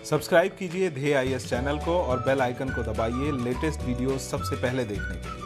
Subscribe कीजिए ध्येय IAS channel को और बेल आइकन को दबाइए लेटेस्ट वीडियो सबसे पहले देखने के लिए।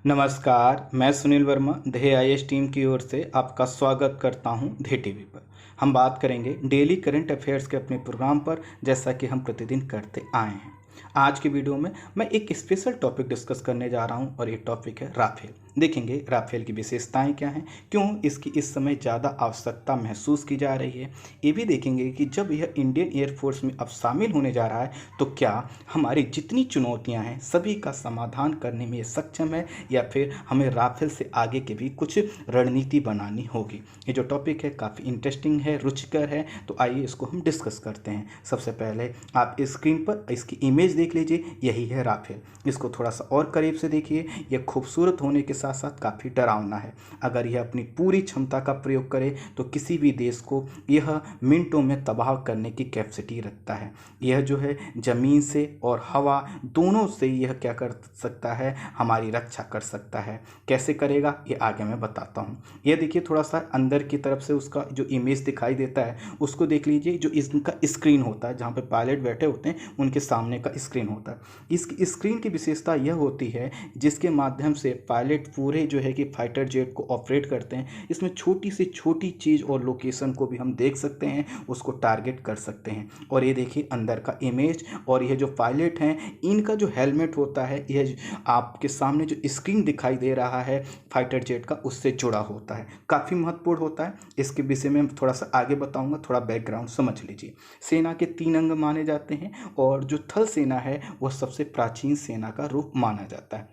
नमस्कार, मैं सुनील वर्मा ध्येय आईएएस टीम की ओर से आपका स्वागत करता हूं ध्येय टीवी पर। हम बात करेंगे डेली करंट अफेयर्स के अपने प्रोग्राम पर, जैसा कि हम प्रतिदिन करते आए हैं। आज की वीडियो में मैं एक स्पेशल टॉपिक डिस्कस करने जा रहा हूं और ये टॉपिक है राफेल। देखेंगे राफेल की विशेषताएं क्या हैं, क्यों इसकी इस समय ज़्यादा आवश्यकता महसूस की जा रही है। ये भी देखेंगे कि जब यह इंडियन एयरफोर्स में अब शामिल होने जा रहा है तो क्या हमारी जितनी चुनौतियां हैं सभी का समाधान करने में ये सक्षम है, या फिर हमें राफेल से आगे के भी कुछ रणनीति बनानी होगी। ये जो टॉपिक है काफ़ी इंटरेस्टिंग है, रुचिकर है, तो आइए इसको हम डिस्कस करते हैं। सबसे पहले आप स्क्रीन पर इसकी इमेज देख लीजिए, यही है राफेल। इसको थोड़ा सा और करीब से देखिए। यह खूबसूरत होने के साथ साथ काफ़ी डरावना है। अगर यह अपनी पूरी क्षमता का प्रयोग करे तो किसी भी देश को यह मिनटों में तबाह करने की कैपेसिटी रखता है। यह जो है ज़मीन से और हवा दोनों से यह क्या कर सकता है, हमारी रक्षा कर सकता है। कैसे करेगा ये आगे मैं बताता हूँ। यह देखिए थोड़ा सा अंदर की तरफ से उसका जो इमेज दिखाई देता है उसको देख लीजिए। जो इसका स्क्रीन होता है, जहाँ पे पायलट बैठे होते हैं उनके सामने का स्क्रीन होता है। इसकी स्क्रीन की विशेषता यह होती है जिसके माध्यम से पायलट पूरे जो है कि फाइटर जेट को ऑपरेट करते हैं। इसमें छोटी से छोटी चीज़ और लोकेशन को भी हम देख सकते हैं, उसको टारगेट कर सकते हैं। और ये देखिए अंदर का इमेज, और यह जो पायलट हैं इनका जो हेलमेट होता है, यह आपके सामने जो स्क्रीन दिखाई दे रहा है फाइटर जेट का, उससे जुड़ा होता है। काफ़ी महत्वपूर्ण होता है। इसके विषय में थोड़ा सा आगे बताऊंगा, थोड़ा बैकग्राउंड समझ लीजिए। सेना के 3 अंग माने जाते हैं और जो थल सेना है वह सबसे प्राचीन सेना का रूप माना जाता है।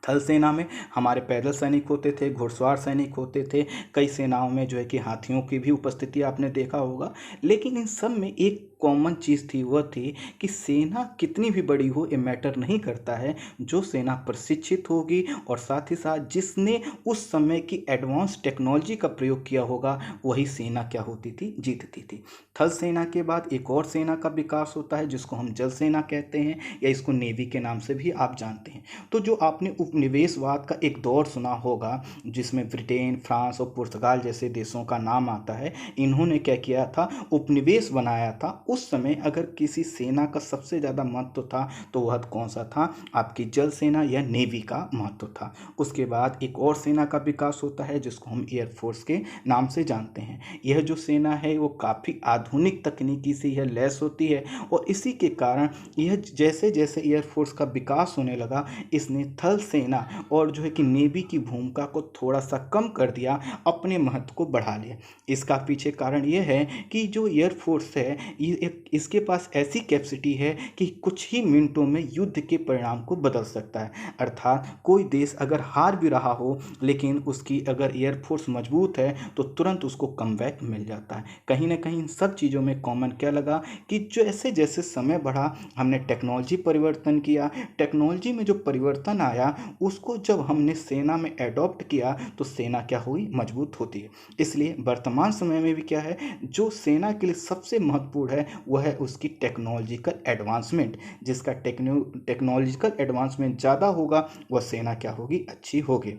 थल सेना में हमारे पैदल सैनिक होते थे, घुड़सवार सैनिक होते थे, कई सेनाओं में जो है कि हाथियों की भी उपस्थिति आपने देखा होगा। लेकिन इन सब में एक कॉमन चीज़ थी, वह थी कि सेना कितनी भी बड़ी हो ये मैटर नहीं करता है। जो सेना प्रशिक्षित होगी और साथ ही साथ जिसने उस समय की एडवांस टेक्नोलॉजी का प्रयोग किया होगा, वही सेना क्या होती थी, जीतती थी। थल सेना के बाद एक और सेना का विकास होता है जिसको हम जल सेना कहते हैं, या इसको नेवी के नाम से भी आप जानते हैं। तो जो आपने उपनिवेशवाद का एक दौर सुना होगा जिसमें ब्रिटेन, फ्रांस और पुर्तगाल जैसे देशों का नाम आता है, इन्होंने क्या किया था, उपनिवेश बनाया था। उस समय अगर किसी सेना का सबसे ज़्यादा महत्व था तो वह कौन सा था, आपकी जल सेना या नेवी का महत्व था। उसके बाद एक और सेना का विकास होता है जिसको हम एयरफोर्स के नाम से जानते हैं। यह जो सेना है वो काफ़ी आधुनिक तकनीकी से यह लैस होती है, और इसी के कारण यह जैसे जैसे एयरफोर्स का विकास होने लगा, इसने थल सेना और जो है कि नेवी की भूमिका को थोड़ा सा कम कर दिया, अपने महत्व को बढ़ा लिया। इसका पीछे कारण यह है कि जो एयरफोर्स है इसके पास ऐसी कैपेसिटी है कि कुछ ही मिनटों में युद्ध के परिणाम को बदल सकता है। अर्थात कोई देश अगर हार भी रहा हो लेकिन उसकी अगर एयरफोर्स मजबूत है तो तुरंत उसको कमबैक मिल जाता है। कहीं ना कहीं इन सब चीज़ों में कॉमन क्या लगा कि जैसे जैसे समय बढ़ा हमने टेक्नोलॉजी परिवर्तन किया। टेक्नोलॉजी में जो परिवर्तन आया उसको जब हमने सेना में एडॉप्ट किया तो सेना क्या हुई, मजबूत होती है। इसलिए वर्तमान समय में भी क्या है, जो सेना के लिए सबसे महत्वपूर्ण है वह है उसकी टेक्नोलॉजिकल एडवांसमेंट। जिसका टेक्नोलॉजिकल एडवांसमेंट ज़्यादा होगा वह सेना क्या होगी, अच्छी होगी।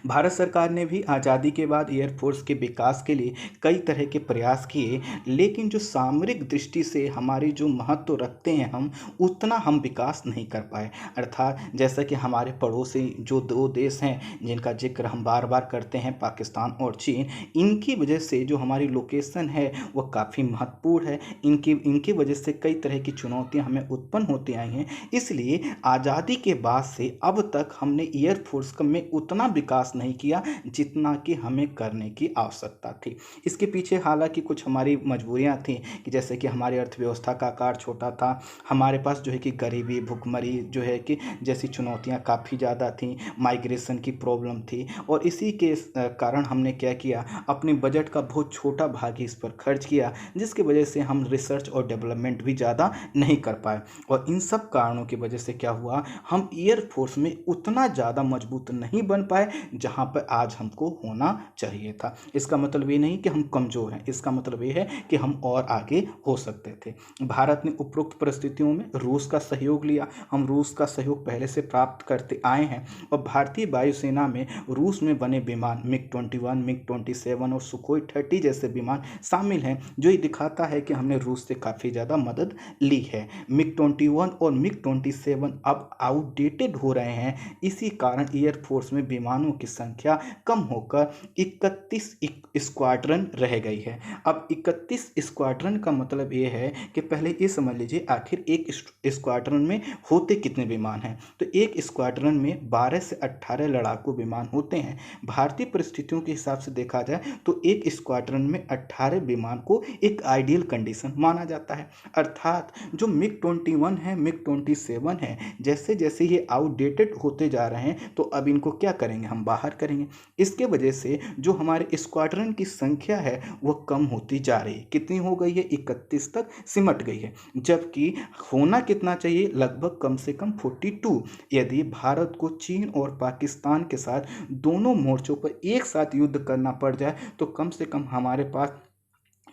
भारत सरकार ने भी आज़ादी के बाद एयरफोर्स के विकास के लिए कई तरह के प्रयास किए, लेकिन जो सामरिक दृष्टि से हमारी जो महत्व रखते हैं हम, उतना हम विकास नहीं कर पाए। अर्थात जैसा कि हमारे पड़ोसी जो दो देश हैं जिनका जिक्र हम बार बार करते हैं, पाकिस्तान और चीन, इनकी वजह से जो हमारी लोकेशन है वह काफ़ी महत्वपूर्ण है। इनकी इनकी वजह से कई तरह की चुनौतियां हमें उत्पन्न होती आई हैं। इसलिए आज़ादी के बाद से अब तक हमने एयरफोर्स में उतना विकास नहीं किया जितना कि हमें करने की आवश्यकता थी। इसके पीछे हालांकि कुछ हमारी मजबूरियां थी कि जैसे कि हमारी अर्थव्यवस्था का आकार छोटा था, हमारे पास जो है कि गरीबी, भुखमरी जो है कि जैसी चुनौतियां काफ़ी ज़्यादा थीं, माइग्रेशन की प्रॉब्लम थी, और इसी के कारण हमने क्या किया, अपने बजट का बहुत छोटा भाग ही इस पर खर्च किया, जिसकी वजह से हम रिसर्च और डेवलपमेंट भी ज़्यादा नहीं कर पाए। और इन सब कारणों की वजह से क्या हुआ, हम एयरफोर्स में उतना ज़्यादा मजबूत नहीं बन पाए जहाँ पर आज हमको होना चाहिए था। इसका मतलब ये नहीं कि हम कमज़ोर हैं, इसका मतलब ये है कि हम और आगे हो सकते थे। भारत ने उपरोक्त परिस्थितियों में रूस का सहयोग लिया। हम रूस का सहयोग पहले से प्राप्त करते आए हैं, और भारतीय वायुसेना में रूस में बने विमान MiG-21, MiG-27 और सुखोई 30 जैसे विमान शामिल हैं, जो ये दिखाता है कि हमने रूस से काफ़ी ज़्यादा मदद ली है। MiG-21 और MiG-27 अब आउटडेटेड हो रहे हैं, इसी कारण एयरफोर्स में विमानों की संख्या कम होकर 31 स्क्वाड्रन रह गई है। अब 31 स्क्वाड्रन का मतलब ये है कि पहले ये समझ लीजिए आखिर एक स्क्वाड्रन में होते कितने विमान हैं। तो एक स्क्वाड्रन में 12 से 18 लड़ाकू विमान होते हैं। भारतीय परिस्थितियों के हिसाब से देखा जाए तो एक स्क्वाड्रन में 18 विमान को एक आइडियल कंडीशन माना जाता है। अर्थात जो MiG-21 है, MiG-27 है, जैसे जैसे ये आउटडेटेड होते जा रहे हैं तो अब इनको क्या करेंगे, हम बाहर करेंगे। इसके वजह से जो हमारे स्क्वाड्रन की संख्या है वह कम होती जा रही है। कितनी हो गई है, 31 तक सिमट गई है, जबकि होना कितना चाहिए, लगभग कम से कम 42। यदि भारत को चीन और पाकिस्तान के साथ दोनों मोर्चों पर एक साथ युद्ध करना पड़ जाए तो कम से कम हमारे पास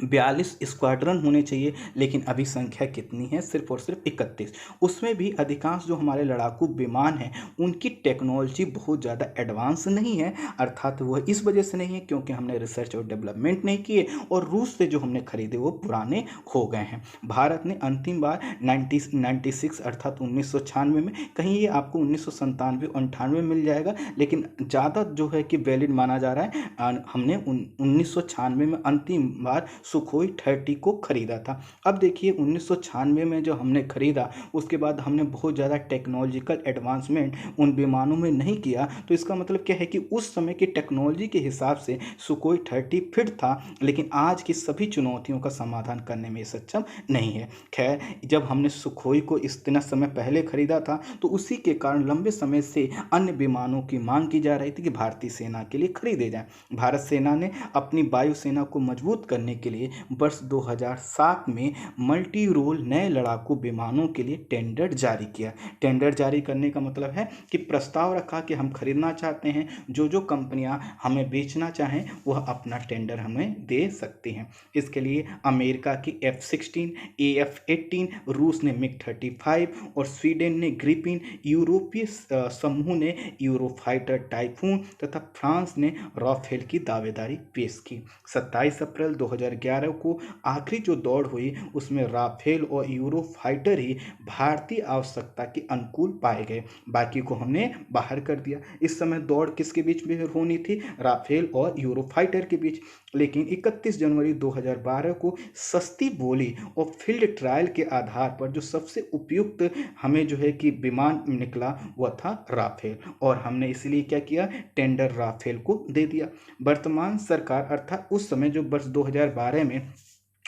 42 स्क्वाड्रन होने चाहिए, लेकिन अभी संख्या कितनी है, सिर्फ और सिर्फ 31। उसमें भी अधिकांश जो हमारे लड़ाकू विमान हैं उनकी टेक्नोलॉजी बहुत ज़्यादा एडवांस नहीं है। अर्थात वह इस वजह से नहीं है क्योंकि हमने रिसर्च और डेवलपमेंट नहीं किए, और रूस से जो हमने खरीदे वो पुराने हो गए हैं। भारत ने अंतिम बार 96 अर्थात 1996 में, कहीं ये आपको 1997-98 मिल जाएगा, लेकिन ज़्यादा जो है कि वैलिड माना जा रहा है, हमने 1996 में अंतिम बार सुखोई 30 को खरीदा था। अब देखिए 1996 में जो हमने खरीदा उसके बाद हमने बहुत ज़्यादा टेक्नोलॉजिकल एडवांसमेंट उन विमानों में नहीं किया, तो इसका मतलब क्या है कि उस समय की टेक्नोलॉजी के हिसाब से सुखोई 30 फिट था, लेकिन आज की सभी चुनौतियों का समाधान करने में सक्षम नहीं है। खैर, जब हमने सुखोई को इतना समय पहले खरीदा था तो उसी के कारण लंबे समय से अन्य विमानों की मांग की जा रही थी कि भारतीय सेना के लिए खरीदे जाएं। भारत सेना ने अपनी वायुसेना को मजबूत करने के लिए वर्ष 2007 में मल्टी रोल नए लड़ाकू विमानों के लिए टेंडर जारी किया। टेंडर जारी करने का मतलब है कि प्रस्ताव रखा कि हम खरीदना चाहते हैं, जो कंपनियां हमें बेचना चाहें वह अपना टेंडर हमें दे सकती हैं। इसके लिए अमेरिका की F-16, AF-18, रूस ने MiG-35 और स्वीडन ने ग्रिपिन, यूरोपीय समूह ने यूरोफाइटर टाइफून तथा फ्रांस ने राफेल की दावेदारी पेश की। 27 अप्रैल 2011 को आखिरी जो दौड़ हुई उसमें राफेल और यूरोफाइटर ही भारतीय आवश्यकता के अनुकूल पाए गए, बाकी को हमने बाहर कर दिया। इस समय दौड़ किसके बीच में होनी थी, राफेल और यूरोफाइटर के बीच। लेकिन 31 जनवरी 2012 को सस्ती बोली और फील्ड ट्रायल के आधार पर जो सबसे उपयुक्त हमें जो है कि विमान निकला वह था राफेल, और हमने इसलिए क्या किया, टेंडर राफेल को दे दिया। वर्तमान सरकार अर्थात उस समय जो वर्ष 2012 में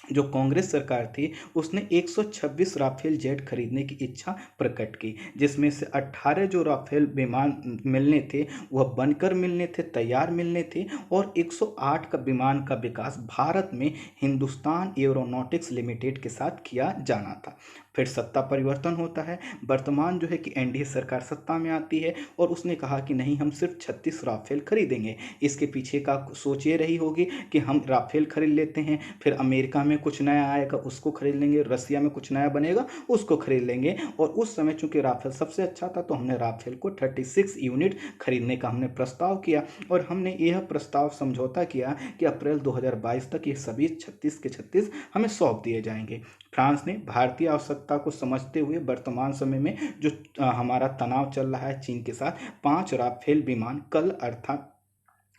जो कांग्रेस सरकार थी उसने 126 राफेल जेट खरीदने की इच्छा प्रकट की, जिसमें से 18 जो राफेल विमान मिलने थे वह बनकर मिलने थे, तैयार मिलने थे, और 108 का विमान का विकास भारत में हिंदुस्तान एरोनॉटिक्स लिमिटेड के साथ किया जाना था। फिर सत्ता परिवर्तन होता है, वर्तमान जो है कि एनडीए सरकार सत्ता में आती है और उसने कहा कि नहीं, हम सिर्फ 36 राफेल खरीदेंगे। इसके पीछे का सोच ये रही होगी कि हम राफेल खरीद लेते हैं, फिर अमेरिका में कुछ नया आएगा उसको खरीद लेंगे, रसिया में कुछ नया बनेगा उसको खरीद लेंगे। और उस समय चूंकि राफेल सबसे अच्छा था तो हमने राफेल को 36 यूनिट खरीदने का हमने प्रस्ताव किया और हमने यह प्रस्ताव समझौता किया कि अप्रैल 2022 तक ये सभी 36 के 36 हमें सौंप दिए जाएंगे। फ्रांस ने भारतीय आवश्यकता को समझते हुए वर्तमान समय में जो हमारा तनाव चल रहा है चीन के साथ, 5 राफेल विमान कल अर्थात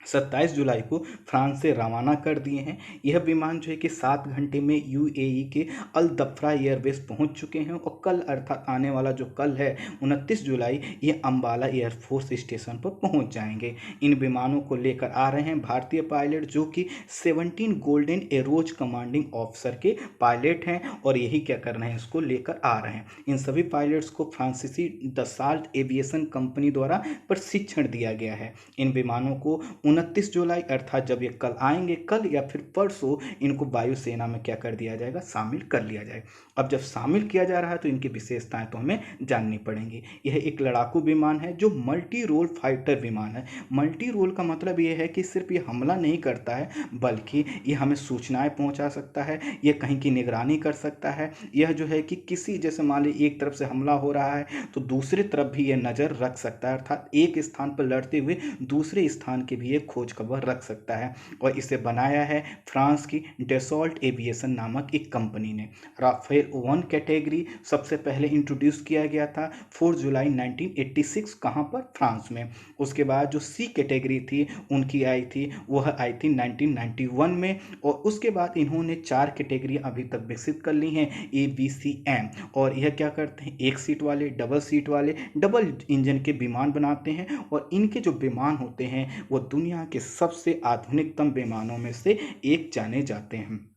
27 जुलाई को फ्रांस से रवाना कर दिए हैं। यह विमान जो है कि 7 घंटे में यूएई के अल दफ्रा एयरबेस पहुंच चुके हैं और कल अर्थात आने वाला जो कल है 29 जुलाई ये अम्बाला एयरफोर्स स्टेशन पर पहुंच जाएंगे। इन विमानों को लेकर आ रहे हैं भारतीय पायलट जो कि 17 गोल्डन एरोज कमांडिंग ऑफिसर के पायलट हैं और यही क्या कर रहे हैं, इसको लेकर आ रहे हैं। इन सभी पायलट्स को फ्रांसीसी दसाल्ट एविएशन कंपनी द्वारा प्रशिक्षण दिया गया है। इन विमानों को 29 जुलाई अर्थात जब ये कल आएंगे, कल या फिर परसों इनको वायुसेना में क्या कर दिया जाएगा, शामिल कर लिया जाएगा। अब जब शामिल किया जा रहा है तो इनकी विशेषताएं तो हमें जाननी पड़ेंगी। यह एक लड़ाकू विमान है जो मल्टी रोल फाइटर विमान है। मल्टी रोल का मतलब ये है कि सिर्फ ये हमला नहीं करता है बल्कि ये हमें सूचनाएं पहुंचा सकता है, यह कहीं की निगरानी कर सकता है। यह जो है कि किसी जैसे मान ली एक तरफ से हमला हो रहा है तो दूसरी तरफ भी यह नज़र रख सकता है, अर्थात एक स्थान पर लड़ते हुए दूसरे स्थान की भी खोज खबर रख सकता है। और इसे बनाया है फ्रांस की डेसॉल्ट एविएशन नामक एक कंपनी ने। राफेल 1 कैटेगरी सबसे पहले इंट्रोड्यूस किया गया था 4 जुलाई 1986, कहां पर, फ्रांस में। उसके बाद जो सी कैटेगरी थी उनकी आई थी, वह आई थी 1991 में। और उसके बाद इन्होंने 4 कैटेगरी अभी तक विकसित कर ली हैं, ABCM। और यह क्या करते हैं, एक सीट वाले, डबल सीट वाले, डबल इंजन के विमान बनाते हैं और इनके जो विमान होते हैं वो दुनिया के सबसे आधुनिकतम विमानों में से एक जाने जाते हैं।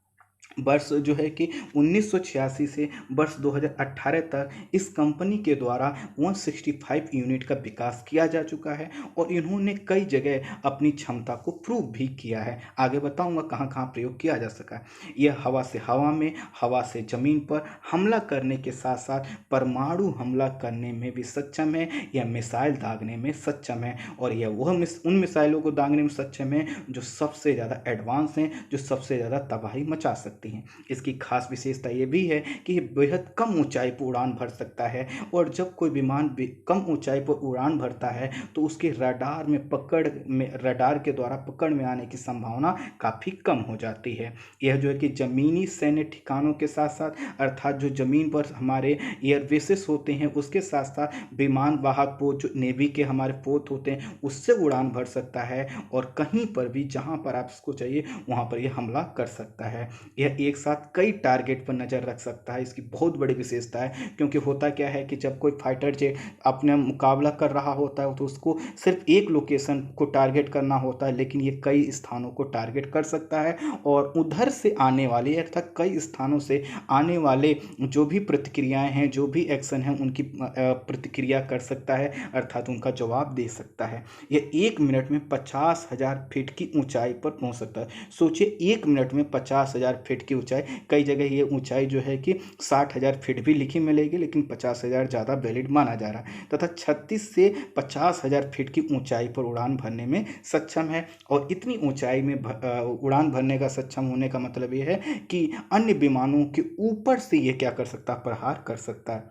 वर्ष जो है कि 1986 से वर्ष 2018 तक इस कंपनी के द्वारा 165 यूनिट का विकास किया जा चुका है और इन्होंने कई जगह अपनी क्षमता को प्रूव भी किया है। आगे बताऊंगा कहां कहां प्रयोग किया जा सका है। यह हवा से हवा में, हवा से जमीन पर हमला करने के साथ साथ परमाणु हमला करने में भी सक्षम है, यह मिसाइल दागने में सक्षम है और यह उन मिसाइलों को दागने में सक्षम है जो सबसे ज़्यादा एडवांस हैं, जो सबसे ज़्यादा तबाही मचा सकते हैं। इसकी खास विशेषता यह भी है कि यह बेहद कम ऊंचाई पर उड़ान भर सकता है और जब कोई विमान कम ऊंचाई पर उड़ान भरता है तो उसके रडार के द्वारा पकड़ में आने की संभावना काफ़ी कम हो जाती है। यह जो है कि ज़मीनी सैन्य ठिकानों के साथ साथ अर्थात जो ज़मीन पर हमारे एयरबेसेस होते हैं उसके साथ साथ विमान वाहक पोत, जो नेवी के हमारे पोत होते हैं, उससे उड़ान भर सकता है और कहीं पर भी जहां पर आप इसको चाहिए वहां पर यह हमला कर सकता है। यह एक साथ कई टारगेट पर नज़र रख सकता है। इसकी बहुत बड़ी विशेषता है क्योंकि होता क्या है कि जब कोई फाइटर जेट अपने मुकाबला कर रहा होता है तो उसको सिर्फ एक लोकेशन को टारगेट करना होता है, लेकिन ये कई स्थानों को टारगेट कर सकता है और उधर से आने वाले अर्थात कई स्थानों से आने वाले जो भी प्रतिक्रियाएं हैं, जो भी एक्शन हैं, उनकी प्रतिक्रिया कर सकता है अर्थात उनका जवाब दे सकता है। यह 1 मिनट में 50,000 फीट की ऊंचाई पर पहुंच सकता है। सोचिए 1 मिनट में 50,000 फीट की ऊंचाई। कई जगह ये ऊंचाई जो है कि 60,000 फीट भी लिखी मिलेगी, लेकिन 50,000 ज़्यादा वैलिड माना जा रहा है तथा 36 से 50,000 फीट की ऊंचाई पर उड़ान भरने में सक्षम है। और इतनी ऊंचाई में उड़ान भरने का सक्षम होने का मतलब ये है कि अन्य विमानों के ऊपर से ये क्या कर सकता है, प्रहार कर सकता है।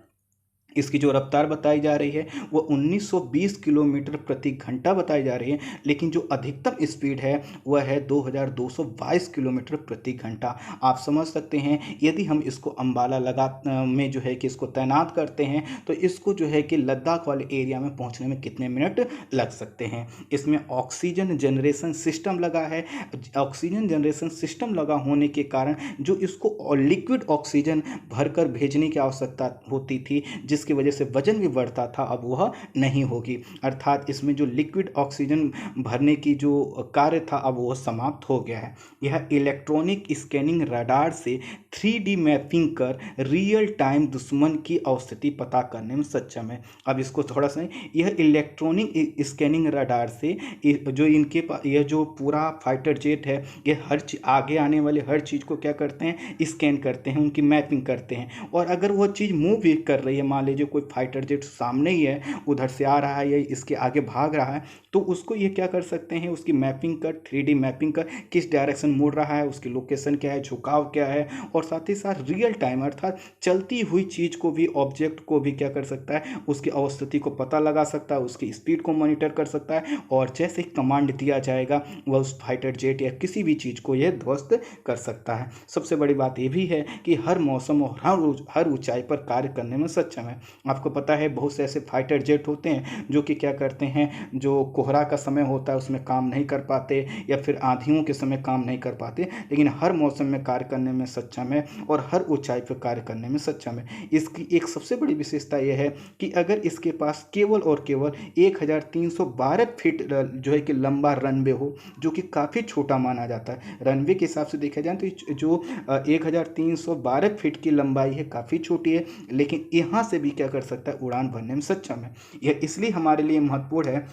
इसकी जो रफ्तार बताई जा रही है वो 1920 किलोमीटर प्रति घंटा बताई जा रही है, लेकिन जो अधिकतम स्पीड है वह है 2222 किलोमीटर प्रति घंटा। आप समझ सकते हैं यदि हम इसको अम्बाला में जो है कि इसको तैनात करते हैं तो इसको जो है कि लद्दाख वाले एरिया में पहुंचने में कितने मिनट लग सकते हैं। इसमें ऑक्सीजन जनरेशन सिस्टम लगा है। ऑक्सीजन जनरेशन सिस्टम लगा होने के कारण जो इसको लिक्विड ऑक्सीजन भरकर भेजने की आवश्यकता होती थी, जिस जिसकी वजह से वजन भी बढ़ता था, अब वह नहीं होगी। अर्थात इसमें जो लिक्विड ऑक्सीजन भरने की जो कार्य था अब वह समाप्त हो गया है। यह इलेक्ट्रॉनिक स्कैनिंग रडार से 3D मैपिंग कर रियल टाइम दुश्मन की अवस्थिति पता करने में सक्षम है। अब इसको थोड़ा सा, यह इलेक्ट्रॉनिक स्कैनिंग रडार से जो इनके यह जो पूरा फाइटर जेट है, ये आगे आने वाले हर चीज़ को क्या करते हैं, स्कैन करते हैं, उनकी मैपिंग करते हैं। और अगर वह चीज़ मूव भी कर रही है, मान लीजिए कोई फाइटर जेट सामने ही है, उधर से आ रहा है या इसके आगे भाग रहा है, तो उसको ये क्या कर सकते हैं, उसकी मैपिंग कर, 3D मैपिंग कर, किस डायरेक्शन मुड़ रहा है, उसकी लोकेशन क्या है, झुकाव क्या है, और साथ ही साथ रियल टाइम अर्थात चलती हुई चीज़ को भी, ऑब्जेक्ट को भी क्या कर सकता है, उसकी अवस्थिति को पता लगा सकता है, उसकी स्पीड को मॉनिटर कर सकता है, और जैसे कमांड दिया जाएगा वह उस फाइटर जेट या किसी भी चीज़ को यह ध्वस्त कर सकता है। सबसे बड़ी बात यह भी है कि हर मौसम और हर ऊंचाई पर कार्य करने में सक्षम है। आपको पता है बहुत से ऐसे फाइटर जेट होते हैं जो कि क्या करते हैं, जो कोहरा का समय होता है उसमें काम नहीं कर पाते, या फिर आंधियों के समय काम नहीं कर पाते, लेकिन हर मौसम में कार्य करने में सक्षम है और हर ऊंचाई पर कार्य करने में सक्षम है। इसकी एक सबसे बड़ी विशेषता यह है कि अगर इसके पास केवल और केवल 1312 फीट जो है कि लंबा रनवे हो, जो कि काफ़ी छोटा माना जाता है। रनवे के हिसाब से देखा जाए तो जो 1312 फीट की लंबाई है काफ़ी छोटी है, लेकिन यहाँ से भी क्या कर सकता है, उड़ान भरने में सक्षम है। यह इसलिए हमारे लिए महत्वपूर्ण है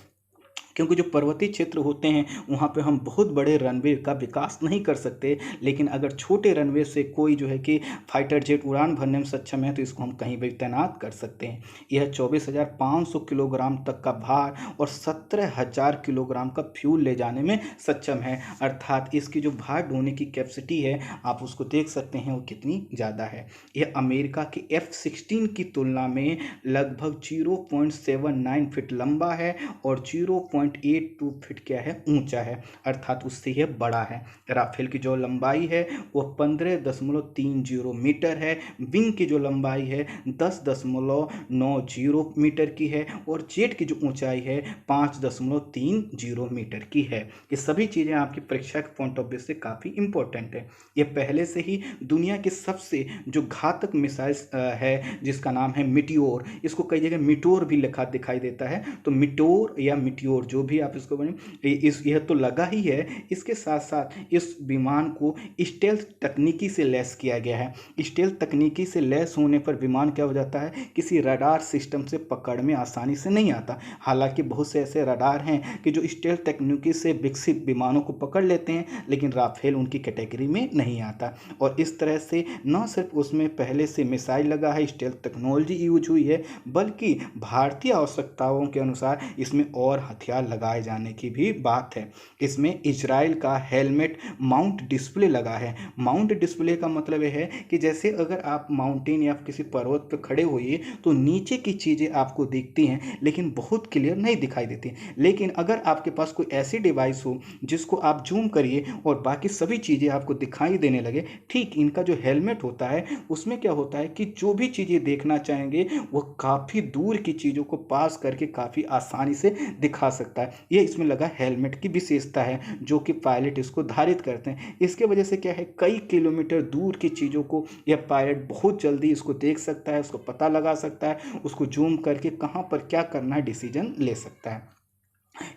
क्योंकि जो पर्वतीय क्षेत्र होते हैं वहाँ पे हम बहुत बड़े रनवे का विकास नहीं कर सकते, लेकिन अगर छोटे रनवे से कोई जो है कि फाइटर जेट उड़ान भरने में सक्षम है तो इसको हम कहीं भी तैनात कर सकते हैं। यह 24,500 किलोग्राम तक का भार और 17,000 किलोग्राम का फ्यूल ले जाने में सक्षम है। अर्थात इसकी जो भार ढोने की कैपेसिटी है आप उसको देख सकते हैं वो कितनी ज़्यादा है। यह अमेरिका के F-16 की तुलना में लगभग 0.79 फीट लंबा है और 0.82 फीट क्या है, ऊंचा है, अर्थात उससे यह बड़ा है। राफेल की जो लंबाई है वह 15.30 मीटर है, विंग की जो लंबाई है 10.90 मीटर की है, और जेट की जो ऊंचाई है 5.30 मीटर की है। ये सभी चीज़ें आपकी परीक्षा के पॉइंट ऑफ व्यू से काफ़ी इंपॉर्टेंट है। ये पहले से ही दुनिया की सबसे जो घातक मिसाइल है जिसका नाम है मिटियोर, इसको कई जगह मिटोर भी लिखा दिखाई देता है, तो मिटोर या मिटियोर जो भी आप इसको बने, यह तो लगा ही है, इसके साथ साथ इस विमान को स्टेल्थ तकनीकी से लैस किया गया है। स्टेल्थ तकनीकी से लैस होने पर विमान क्या हो जाता है, किसी रडार सिस्टम से पकड़ में आसानी से नहीं आता। हालांकि बहुत से ऐसे रडार हैं कि जो स्टेल्थ तकनीकी से विकसित विमानों को पकड़ लेते हैं, लेकिन राफेल उनकी कैटेगरी में नहीं आता। और इस तरह से न सिर्फ उसमें पहले से मिसाइल लगा है, स्टेल्थ टेक्नोलॉजी यूज हुई है, बल्कि भारतीय आवश्यकताओं के अनुसार इसमें और हथियार लगाए जाने की भी बात है। इसमें इजराइल का हेलमेट माउंट डिस्प्ले लगा है। माउंट डिस्प्ले का मतलब यह है कि जैसे अगर आप माउंटेन या किसी पर्वत पर खड़े होइए तो नीचे की चीज़ें आपको दिखती हैं लेकिन बहुत क्लियर नहीं दिखाई देती, लेकिन अगर आपके पास कोई ऐसी डिवाइस हो जिसको आप जूम करिए और बाकी सभी चीज़ें आपको दिखाई देने लगे, ठीक इनका जो हेलमेट होता है उसमें क्या होता है कि जो भी चीज़ें देखना चाहेंगे वह काफ़ी दूर की चीज़ों को पास करके काफ़ी आसानी से दिखा सकता है। ये इसमें लगा हेलमेट की विशेषता है जो कि पायलट इसको धारित करते हैं। इसके वजह से क्या है, कई किलोमीटर दूर की चीज़ों को यह पायलट बहुत जल्दी इसको देख सकता है, उसको पता लगा सकता है, उसको जूम करके कहाँ पर क्या करना है डिसीजन ले सकता है।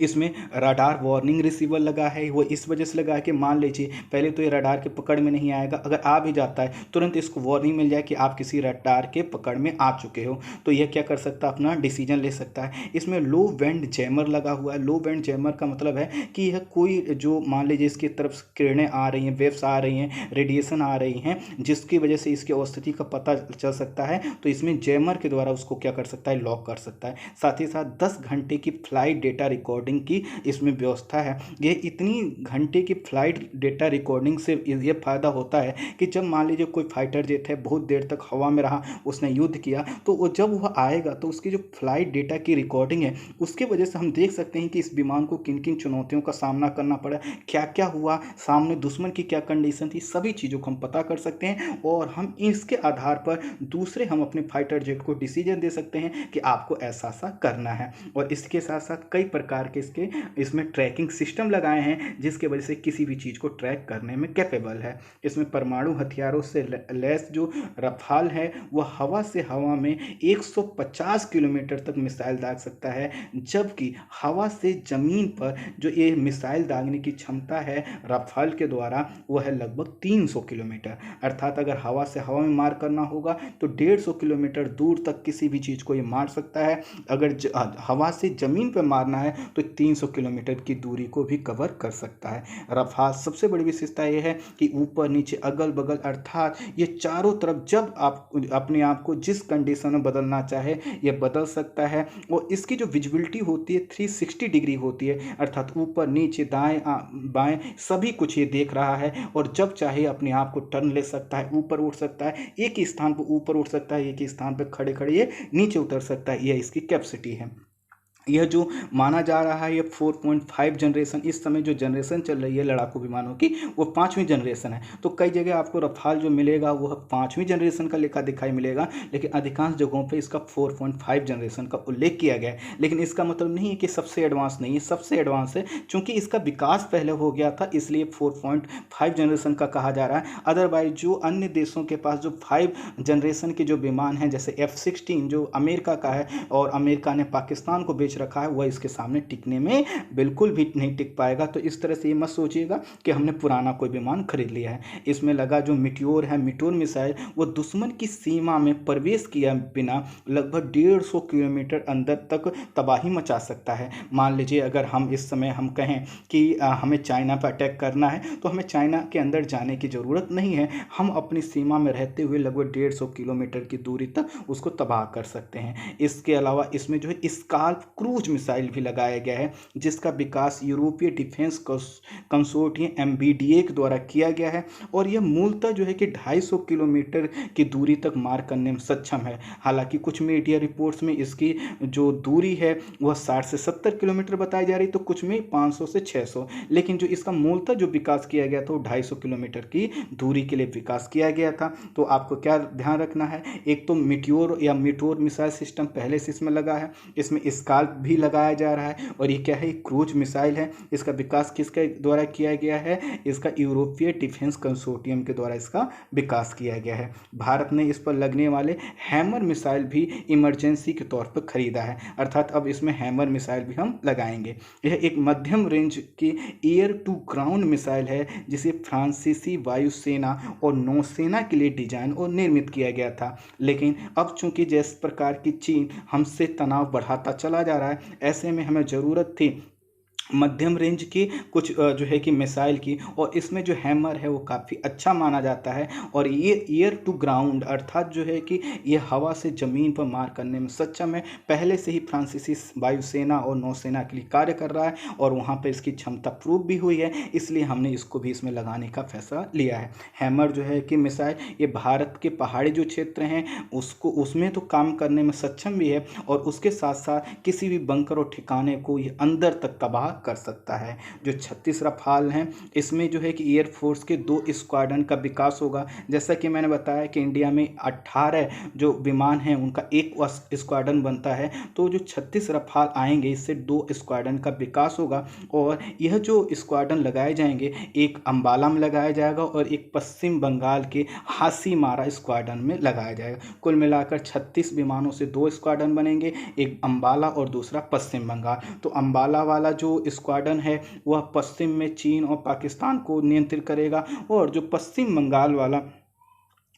इसमें रडार वार्निंग रिसीवर लगा है, वो इस वजह से लगा है कि मान लीजिए पहले तो ये रडार के पकड़ में नहीं आएगा, अगर आ भी जाता है तुरंत इसको वार्निंग मिल जाए कि आप किसी रडार के पकड़ में आ चुके हो, तो यह क्या कर सकता है, अपना डिसीजन ले सकता है। इसमें लो बैंड जैमर लगा हुआ है। लो बैंड जैमर का मतलब है कि यह कोई जो मान लीजिए इसकी तरफ किरणें आ रही हैं, वेव्स आ रही हैं, रेडिएशन आ रही हैं, जिसकी वजह से इसकी अवस्थिति का पता चल सकता है, तो इसमें जैमर के द्वारा उसको क्या कर सकता है, लॉक कर सकता है। साथ ही साथ 10 घंटे की फ्लाइट डेटा रिकॉर्डिंग की इसमें व्यवस्था है। ये इतनी घंटे की फ्लाइट डेटा रिकॉर्डिंग से ये फायदा होता है कि जब मान लीजिए कोई फाइटर जेट है बहुत देर तक हवा में रहा, उसने युद्ध किया, तो वो जब वह आएगा तो उसकी जो फ्लाइट डेटा की रिकॉर्डिंग है उसकी वजह से हम देख सकते हैं कि इस विमान को किन किन चुनौतियों का सामना करना पड़ा, क्या क्या हुआ, सामने दुश्मन की क्या कंडीशन थी, सभी चीज़ों को हम पता कर सकते हैं और हम इसके आधार पर दूसरे हम अपने फाइटर जेट को डिसीजन दे सकते हैं कि आपको ऐसा सा करना है। और इसके साथ साथ कई प्रकार प्रकार के इसमें ट्रैकिंग सिस्टम लगाए हैं, जिसके वजह से किसी भी चीज़ को ट्रैक करने में कैपेबल है। इसमें परमाणु हथियारों से लैस जो रफाल है वह हवा से हवा में 150 किलोमीटर तक मिसाइल दाग सकता है, जबकि हवा से ज़मीन पर जो ये मिसाइल दागने की क्षमता है रफाल के द्वारा वह है लगभग 300 किलोमीटर। अर्थात अगर हवा से हवा में मार करना होगा तो 150 किलोमीटर दूर तक किसी भी चीज़ को ये मार सकता है। अगर हवा से ज़मीन पर मारना है तो 300 किलोमीटर की दूरी को भी कवर कर सकता है। रफाल सबसे बड़ी विशेषता यह है कि ऊपर नीचे अगल बगल अर्थात ये चारों तरफ जब आप अपने आप को जिस कंडीशन में बदलना चाहे ये बदल सकता है। और इसकी जो विजिबिलिटी होती है 360 डिग्री होती है, अर्थात ऊपर नीचे दाएं बाएं सभी कुछ ये देख रहा है और जब चाहे अपने आप को टर्न ले सकता है, ऊपर उठ सकता है, एक ही स्थान पर ऊपर उठ सकता है, एक ही स्थान पर खड़े खड़े ये नीचे उतर सकता है। यह इसकी कैपेसिटी है। यह जो माना जा रहा है ये 4.5 जनरेशन, इस समय जो जनरेशन चल रही है लड़ाकू विमानों की वो 5वीं जनरेशन है। तो कई जगह आपको रफाल जो मिलेगा वह 5वीं जनरेशन का लिखा दिखाई मिलेगा, लेकिन अधिकांश जगहों पे इसका 4.5 जनरेशन का उल्लेख किया गया है। लेकिन इसका मतलब नहीं है कि सबसे एडवांस नहीं है, सबसे एडवांस है। चूंकि इसका विकास पहले हो गया था इसलिए 4.5 जनरेशन का कहा जा रहा है। अदरवाइज जो अन्य देशों के पास जो 5 जनरेशन के जो विमान हैं जैसे F-16 जो अमेरिका का है और अमेरिका ने पाकिस्तान को रखा है, वह इसके सामने टिकने में बिल्कुल भी नहीं टिक पाएगा। तो इस तरह से ये मत सोचिएगा कि हमने पुराना कोई विमान खरीद लिया है। इसमें लगा जो मिट्योर है, मिट्योर मिसाइल, वो दुश्मन की सीमा में प्रवेश किया बिना लगभग 150 किलोमीटर अंदर तक तबाही मचा सकता है। मान लीजिए अगर हम इस समय हम कहें कि हमें चाइना पर अटैक करना है तो हमें चाइना के अंदर जाने की ज़रूरत नहीं है, हम अपनी सीमा में रहते हुए लगभग 150 किलोमीटर की दूरी तक उसको तबाह कर सकते हैं। इसके अलावा इसमें जो है स्काल्प क्रूज मिसाइल भी लगाया गया है, जिसका विकास यूरोपीय डिफेंस कंसोर्टियम MBDA के द्वारा किया गया है और यह मूलतः जो है कि 250 किलोमीटर की दूरी तक मार करने में सक्षम है। हालांकि कुछ मीडिया रिपोर्ट्स में इसकी जो दूरी है वह 60 से 70 किलोमीटर बताई जा रही, तो कुछ में 500 से 600, लेकिन जो इसका मूलतः जो विकास किया गया था वो 250 किलोमीटर की दूरी के लिए विकास किया गया था। तो आपको क्या ध्यान रखना है, एक तो मिट्योर या मिट्योर मिसाइल सिस्टम पहले से इसमें लगा है, इसमें स्काल्प भी लगाया जा रहा है और ये क्या है, क्रूज मिसाइल है। इसका विकास किसके द्वारा किया गया है, इसका यूरोपीय डिफेंस कंसोर्टियम के द्वारा इसका विकास किया गया है। भारत ने इस पर लगने वाले हैमर मिसाइल भी इमरजेंसी के तौर पर खरीदा है, अर्थात अब इसमें हैमर मिसाइल भी हम लगाएंगे। यह एक मध्यम रेंज की एयर टू ग्राउंड मिसाइल है जिसे फ्रांसीसी वायुसेना और नौसेना के लिए डिजाइन और निर्मित किया गया था, लेकिन अब चूंकि जिस प्रकार की चीन हमसे तनाव बढ़ाता चला जा रहा है, ऐसे में हमें ज़रूरत थी मध्यम रेंज की कुछ जो है कि मिसाइल की, और इसमें जो हैमर है वो काफ़ी अच्छा माना जाता है और ये एयर टू ग्राउंड अर्थात जो है कि ये हवा से ज़मीन पर मार करने में सक्षम है। पहले से ही फ्रांसीसी वायुसेना और नौसेना के लिए कार्य कर रहा है और वहाँ पर इसकी क्षमता प्रूव भी हुई है, इसलिए हमने इसको भी इसमें लगाने का फैसला लिया है। हैमर जो है कि मिसाइल ये भारत के पहाड़ी जो क्षेत्र हैं उसमें तो काम करने में सक्षम भी है और उसके साथ साथ किसी भी बंकर और ठिकाने को ये अंदर तक तबाह कर सकता है। जो 36 रफाल हैं इसमें जो है कि एयरफोर्स के 2 स्क्वाड्रन का विकास होगा। जैसा कि मैंने बताया कि इंडिया में 18 जो विमान हैं उनका एक स्क्वाड्रन बनता है, तो जो 36 रफाल आएंगे इससे 2 स्क्वाड्रन का विकास होगा और यह जो स्क्वाड्रन लगाए जाएंगे एक अंबाला में लगाया जाएगा और एक पश्चिम बंगाल के हासीमारा स्क्वाड्रन में लगाया जाएगा। कुल मिलाकर 36 विमानों से 2 स्क्वाड्रन बनेंगे, एक अंबाला और दूसरा पश्चिम बंगाल। तो अंबाला वाला जो स्क्वाड्रन है वह पश्चिम में चीन और पाकिस्तान को नियंत्रित करेगा और जो पश्चिम बंगाल वाला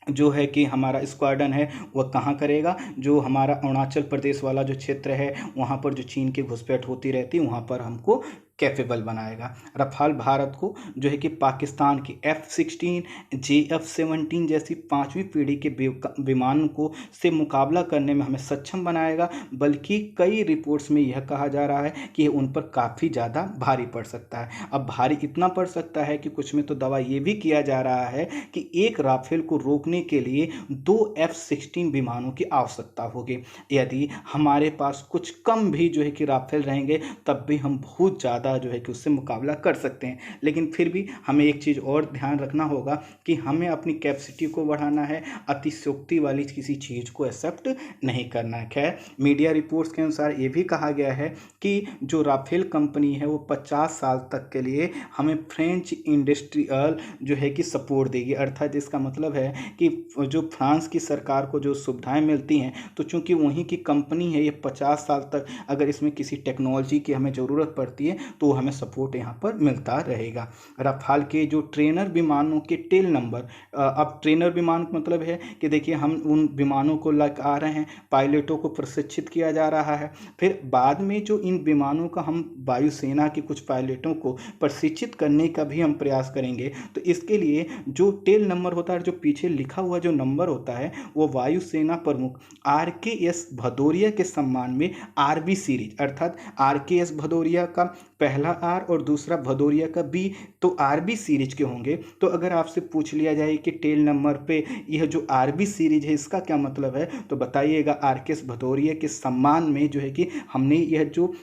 जो है कि हमारा स्क्वाड्रन है वह कहाँ करेगा, जो हमारा अरुणाचल प्रदेश वाला जो क्षेत्र है वहाँ पर जो चीन की घुसपैठ होती रहती है वहाँ पर हमको कैपेबल बनाएगा। रफाल भारत को जो है कि पाकिस्तान की F-16 JF-17 जैसी 5वीं पीढ़ी के विमानों को से मुकाबला करने में हमें सक्षम बनाएगा, बल्कि कई रिपोर्ट्स में यह कहा जा रहा है कि उन पर काफ़ी ज़्यादा भारी पड़ सकता है। अब भारी इतना पड़ सकता है कि कुछ में तो दावा ये भी किया जा रहा है कि एक राफेल को रोकने के लिए 2 F-16 विमानों की आवश्यकता होगी। यदि हमारे पास कुछ कम भी जो है कि राफेल रहेंगे तब भी हम बहुत ज़्यादा ज़्यादा जो है कि उससे मुकाबला कर सकते हैं। लेकिन फिर भी हमें एक चीज़ और ध्यान रखना होगा कि हमें अपनी कैपेसिटी को बढ़ाना है, अतिशयोक्ति वाली किसी चीज़ को एक्सेप्ट नहीं करना है। खैर, मीडिया रिपोर्ट्स के अनुसार ये भी कहा गया है कि जो राफेल कंपनी है वो 50 साल तक के लिए हमें फ्रेंच इंडस्ट्रियल जो है कि सपोर्ट देगी। अर्थात इसका मतलब है कि जो फ्रांस की सरकार को जो सुविधाएं मिलती हैं, तो चूंकि वहीं की कंपनी है, ये 50 साल तक अगर इसमें किसी टेक्नोलॉजी की हमें ज़रूरत पड़ती है तो हमें सपोर्ट यहाँ पर मिलता रहेगा। रफाल के जो ट्रेनर विमानों के टेल नंबर, अब ट्रेनर विमान का मतलब है कि देखिए हम उन विमानों को लेकर आ रहे हैं, पायलटों को प्रशिक्षित किया जा रहा है, फिर बाद में जो इन विमानों का हम वायुसेना के कुछ पायलटों को प्रशिक्षित करने का भी हम प्रयास करेंगे। तो इसके लिए जो टेल नंबर होता है, जो पीछे लिखा हुआ जो नंबर होता है, वो वायुसेना प्रमुख RKS भदौरिया के सम्मान में RB सीरीज, अर्थात RKS भदौरिया का पहला R और दूसरा भदौरिया का B, तो RB सीरीज के होंगे। तो अगर आपसे पूछ लिया जाए कि टेल नंबर पे यह जो RB सीरीज है इसका क्या मतलब है, तो बताइएगा RKS भदौरिया के सम्मान में जो है कि हमने यह जो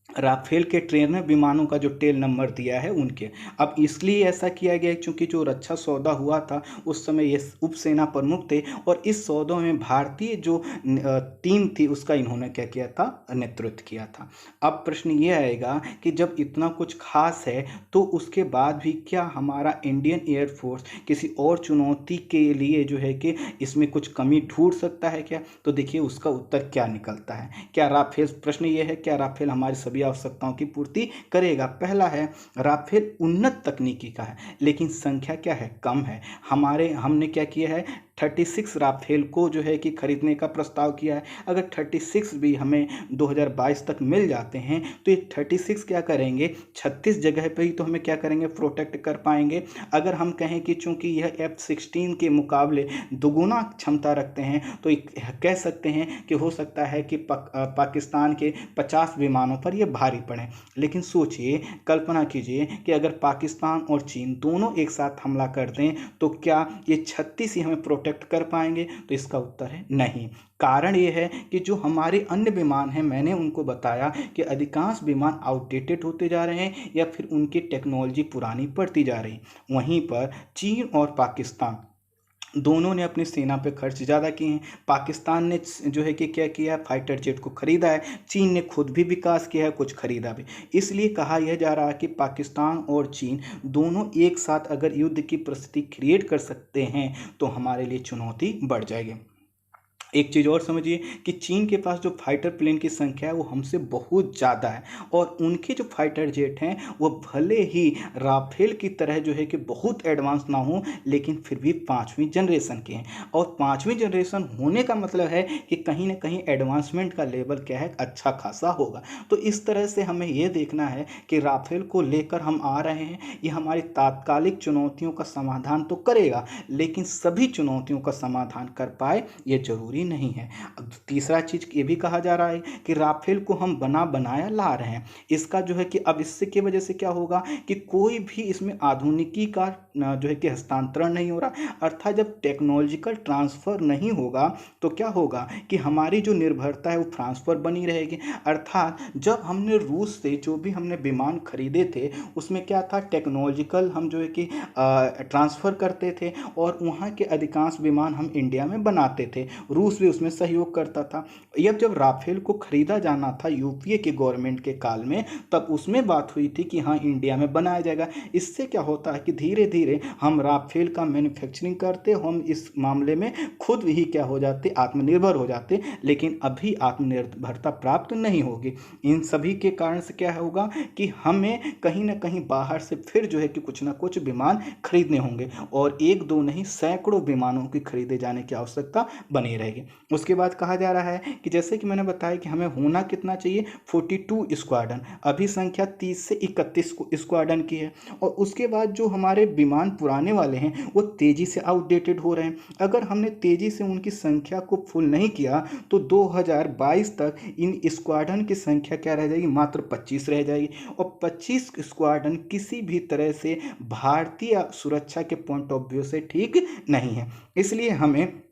राफेल के ट्रेनर विमानों का जो टेल नंबर दिया है उनके। अब इसलिए ऐसा किया गया क्योंकि जो रक्षा सौदा हुआ था उस समय ये उप सेना प्रमुख थे और इस सौदों में भारतीय जो टीम थी उसका इन्होंने क्या किया था, नेतृत्व किया था। अब प्रश्न ये आएगा कि जब इतना कुछ खास है तो उसके बाद भी क्या हमारा इंडियन एयरफोर्स किसी और चुनौती के लिए जो है कि इसमें कुछ कमी ढूंढ सकता है क्या? तो देखिए उसका उत्तर क्या निकलता है। क्या राफेल, प्रश्न ये है, क्या राफेल हमारी सभी आवश्यकताओं की पूर्ति करेगा? पहला है, राफेल उन्नत तकनीकी का है लेकिन संख्या क्या है, कम है। हमने क्या किया है, 36 राफेल को जो है कि खरीदने का प्रस्ताव किया है। अगर 36 भी हमें 2022 तक मिल जाते हैं तो ये 36 क्या करेंगे, 36 जगह पे ही तो हमें क्या करेंगे, प्रोटेक्ट कर पाएंगे। अगर हम कहें कि चूंकि यह F-16 के मुकाबले दुगुना क्षमता रखते हैं तो कह सकते हैं कि हो सकता है कि पाकिस्तान के 50 विमानों पर यह भारी पड़े। लेकिन सोचिए, कल्पना कीजिए कि अगर पाकिस्तान और चीन दोनों एक साथ हमला कर दें तो क्या ये 36 ही हमें प्रोटेक्ट कर पाएंगे? तो इसका उत्तर है नहीं। कारण ये है कि जो हमारे अन्य विमान हैं, मैंने उनको बताया कि अधिकांश विमान आउटडेटेड होते जा रहे हैं या फिर उनकी टेक्नोलॉजी पुरानी पड़ती जा रही। वहीं पर चीन और पाकिस्तान दोनों ने अपनी सेना पे खर्च ज़्यादा किए हैं। पाकिस्तान ने जो है कि क्या किया, फाइटर जेट को खरीदा है। चीन ने खुद भी विकास किया है, कुछ खरीदा भी। इसलिए कहा यह जा रहा है कि पाकिस्तान और चीन दोनों एक साथ अगर युद्ध की परिस्थिति क्रिएट कर सकते हैं तो हमारे लिए चुनौती बढ़ जाएगी। एक चीज़ और समझिए कि चीन के पास जो फाइटर प्लेन की संख्या है वो हमसे बहुत ज़्यादा है और उनके जो फाइटर जेट हैं वो भले ही राफेल की तरह जो है कि बहुत एडवांस ना हो लेकिन फिर भी 5वीं जनरेशन के हैं। और 5वीं जनरेशन होने का मतलब है कि कहीं ना कहीं एडवांसमेंट का लेवल क्या है, अच्छा खासा होगा। तो इस तरह से हमें ये देखना है कि राफेल को लेकर हम आ रहे हैं, ये हमारी तात्कालिक चुनौतियों का समाधान तो करेगा लेकिन सभी चुनौतियों का समाधान कर पाए ये जरूरी नहीं है। अब तीसरा चीज ये भी कहा जा रहा है कि राफेल को हम बनाया ला रहे हैं। इसका जो है कि अब इससे की वजह से क्या होगा कि कोई भी इसमें आधुनिकी का जो है कि हस्तांतरण नहीं हो रहा। अर्थात जब टेक्नोलॉजिकल ट्रांसफर नहीं होगा तो क्या होगा कि हमारी जो निर्भरता है वो फ्रांस पर बनी रहेगी। अर्थात जब हमने रूस से जो भी हमने विमान खरीदे थे उसमें क्या था, टेक्नोलॉजिकल हम जो है कि ट्रांसफ़र करते थे और वहाँ के अधिकांश विमान हम इंडिया में बनाते थे। रूस भी उसमें सहयोग करता था। जब राफेल को खरीदा जाना था यूपीए के गवर्नमेंट के काल में, तब उसमें बात हुई थी कि हाँ इंडिया में बनाया जाएगा। इससे क्या होता है कि धीरे धीरे हम राफेल का मैन्युफैक्चरिंग करते, हम इस मामले में खुद ही क्या हो जाते, आत्मनिर्भर हो जाते। लेकिन अभी आत्मनिर्भरता प्राप्त नहीं होगी। इन सभी के कारण से क्या होगा कि हमें कहीं ना कहीं बाहर से फिर जो है कि कुछ ना कुछ विमान खरीदने होंगे और एक दो नहीं सैकड़ों विमानों की खरीदे जाने की आवश्यकता बनी रहेगी। उसके बाद कहा जा रहा है कि जैसे कि मैंने बताया कि हमें होना कितना चाहिए, 42 स्क्वाड्रन। अभी संख्या 30 से 31 स्क्वाड्रन की है और उसके बाद जो हमारे विमान पुराने वाले हैं वो तेजी से आउटडेटेड हो रहे हैं। अगर हमने तेजी से उनकी संख्या को फुल नहीं किया तो 2022 तक इन स्क्वाड्रन की संख्या क्या रह जाएगी, मात्र 25 रह जाएगी। और 25 स्क्वाड्रन किसी भी तरह से भारतीय सुरक्षा के पॉइंट ऑफ व्यू से ठीक नहीं है। इसलिए हमें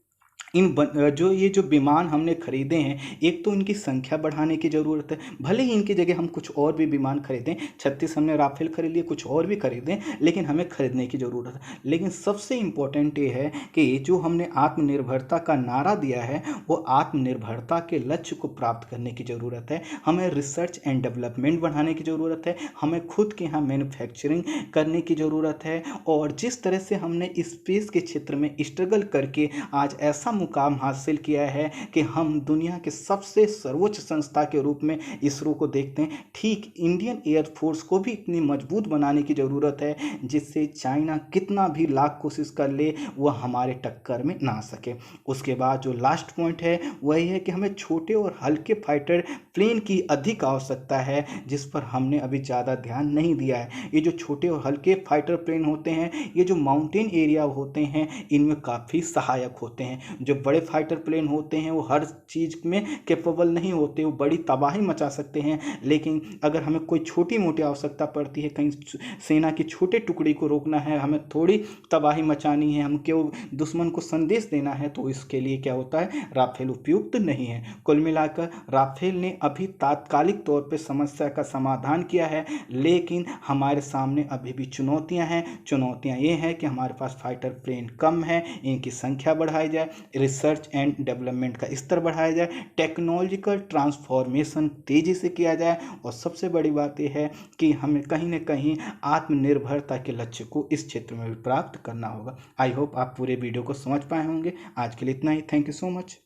जो ये जो विमान हमने खरीदे हैं, एक तो इनकी संख्या बढ़ाने की ज़रूरत है। भले ही इनकी जगह हम कुछ और भी विमान खरीदें, 36 हमने राफेल खरीद लिए, कुछ और भी खरीदें, लेकिन हमें खरीदने की ज़रूरत है। लेकिन सबसे इम्पोर्टेंट ये है कि जो हमने आत्मनिर्भरता का नारा दिया है, वो आत्मनिर्भरता के लक्ष्य को प्राप्त करने की ज़रूरत है। हमें रिसर्च एंड डेवलपमेंट बढ़ाने की ज़रूरत है, हमें खुद के यहाँ मैन्युफैक्चरिंग करने की ज़रूरत है। और जिस तरह से हमने स्पेस के क्षेत्र में स्ट्रगल करके आज ऐसा मुकाम हासिल किया है कि हम दुनिया के सबसे सर्वोच्च संस्था के रूप में इसरो को देखते हैं, ठीक इंडियन एयरफोर्स को भी इतनी मजबूत बनाने की ज़रूरत है जिससे चाइना कितना भी लाख कोशिश कर ले वह हमारे टक्कर में ना आ सके। उसके बाद जो लास्ट पॉइंट है वही है कि हमें छोटे और हल्के फाइटर प्लेन की अधिक आवश्यकता है, जिस पर हमने अभी ज़्यादा ध्यान नहीं दिया है। ये जो छोटे और हल्के फाइटर प्लेन होते हैं, ये जो माउंटेन एरिया होते हैं, इनमें काफ़ी सहायक होते हैं। जो बड़े फाइटर प्लेन होते हैं वो हर चीज़ में कैपेबल नहीं होते, वो बड़ी तबाही मचा सकते हैं। लेकिन अगर हमें कोई छोटी मोटी आवश्यकता पड़ती है, कहीं सेना की छोटे टुकड़ी को रोकना है, हमें थोड़ी तबाही मचानी है, हम क्यों दुश्मन को संदेश देना है, तो इसके लिए क्या होता है, राफेल उपयुक्त नहीं है। कुल मिलाकर राफेल ने अभी तात्कालिक तौर पर समस्या का समाधान किया है, लेकिन हमारे सामने अभी भी चुनौतियां हैं। चुनौतियां ये हैं कि हमारे पास फाइटर प्लेन कम है, इनकी संख्या बढ़ाई जाए, रिसर्च एंड डेवलपमेंट का स्तर बढ़ाया जाए, टेक्नोलॉजिकल ट्रांसफॉर्मेशन तेज़ी से किया जाए, और सबसे बड़ी बात यह है कि हमें कहीं ना कहीं आत्मनिर्भरता के लक्ष्य को इस क्षेत्र में भी प्राप्त करना होगा। आई होप आप पूरे वीडियो को समझ पाए होंगे। आज के लिए इतना ही। Thank you so much.